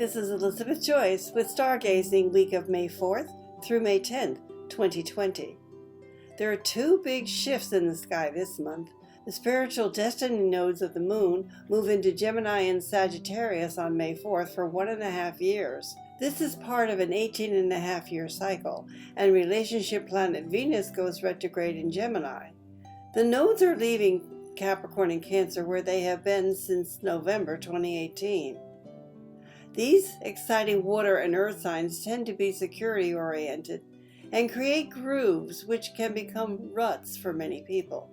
this is Elizabeth Joyce with Stargazing week of May 4th through May 10th, 2020. There are two big shifts in the sky this month. The spiritual destiny nodes of the moon move into Gemini and Sagittarius on May 4th for 1.5 years. This is part of an 18.5-year cycle, and relationship planet Venus goes retrograde in Gemini. The nodes are leaving Capricorn and Cancer, where they have been since November 2018. These exciting water and earth signs tend to be security-oriented and create grooves which can become ruts for many people.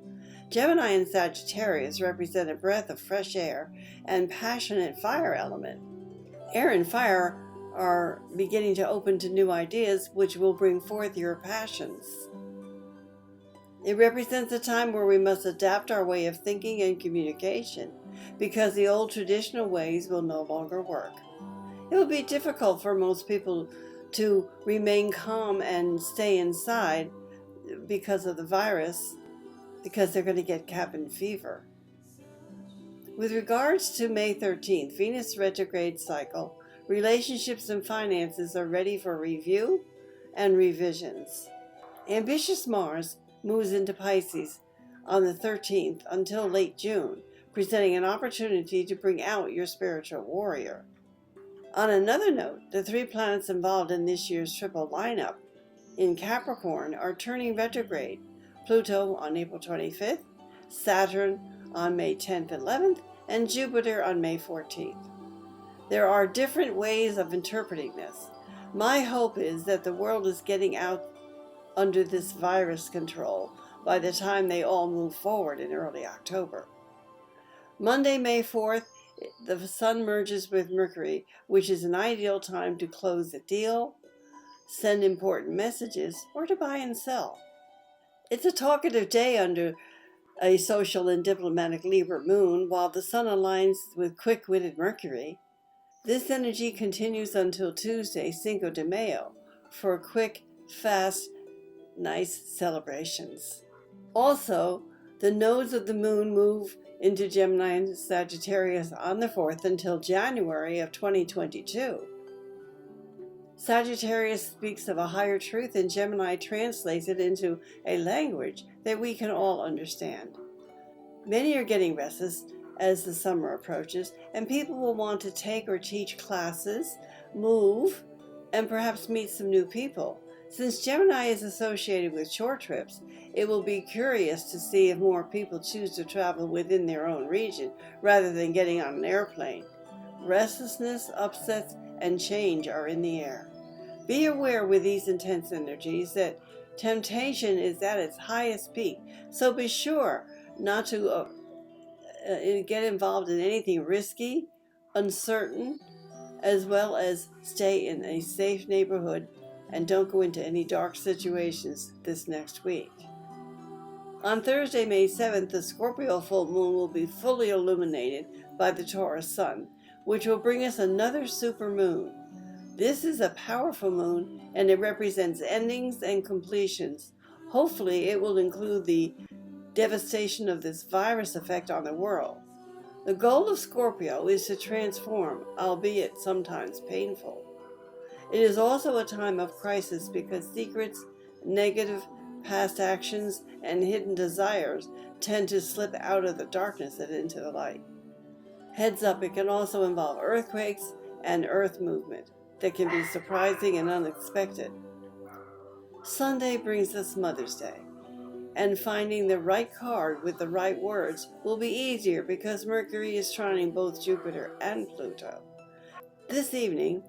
Gemini and Sagittarius represent a breath of fresh air and passionate fire element. Air and fire are beginning to open to new ideas which will bring forth your passions. It represents a time where we must adapt our way of thinking and communication because the old traditional ways will no longer work. It will be difficult for most people to remain calm and stay inside because of the virus, because they're going to get cabin fever. With regards to May 13th, Venus retrograde cycle, relationships and finances are ready for review and revisions. Ambitious Mars moves into Pisces on the 13th until late June, presenting an opportunity to bring out your spiritual warrior. On another note, the three planets involved in this year's triple lineup in Capricorn are turning retrograde: Pluto on April 25th, Saturn on May 10th and 11th, and Jupiter on May 14th. There are different ways of interpreting this. My hope is that the world is getting out under this virus control by the time they all move forward in early October. Monday, May 4th, the Sun merges with Mercury, which is an ideal time to close a deal, send important messages, or to buy and sell. It's a talkative day under a social and diplomatic Libra moon, while the Sun aligns with quick-witted Mercury. This energy continues until Tuesday, Cinco de Mayo, for quick, fast, nice celebrations. Also, the nodes of the moon move into Gemini and Sagittarius on the 4th until January of 2022. Sagittarius speaks of a higher truth, and Gemini translates it into a language that we can all understand. Many are getting restless as the summer approaches, and people will want to take or teach classes, move, and perhaps meet some new people. Since Gemini is associated with short trips, it will be curious to see if more people choose to travel within their own region rather than getting on an airplane. Restlessness, upsets, and change are in the air. Be aware with these intense energies that temptation is at its highest peak, so be sure not to get involved in anything risky, uncertain, as well as stay in a safe neighborhood and don't go into any dark situations this next week. On Thursday, May 7th, the Scorpio full moon will be fully illuminated by the Taurus sun, which will bring us another super moon. This is a powerful moon, and it represents endings and completions. Hopefully, it will include the devastation of this virus effect on the world. The goal of Scorpio is to transform, albeit sometimes painful. It is also a time of crisis because secrets, negative past actions, and hidden desires tend to slip out of the darkness and into the light. Heads up, it can also involve earthquakes and earth movement that can be surprising and unexpected. Sunday brings us Mother's Day, and finding the right card with the right words will be easier because Mercury is trining both Jupiter and Pluto. This evening,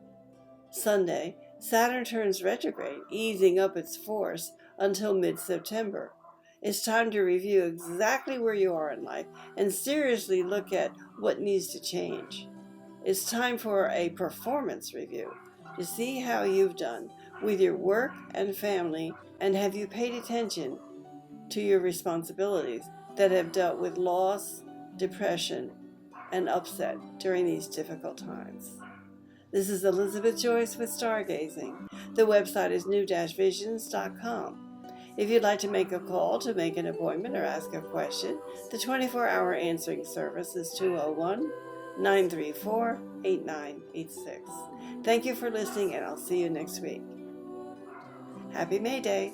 Sunday, Saturn turns retrograde, easing up its force until mid-September. It's time to review exactly where you are in life and seriously look at what needs to change. It's time for a performance review to see how you've done with your work and family, and have you paid attention to your responsibilities that have dealt with loss, depression, and upset during these difficult times. This is Elizabeth Joyce with Stargazing. The website is new-visions.com. If you'd like to make a call to make an appointment or ask a question, the 24-hour answering service is 201-934-8986. Thank you for listening, and I'll see you next week. Happy May Day!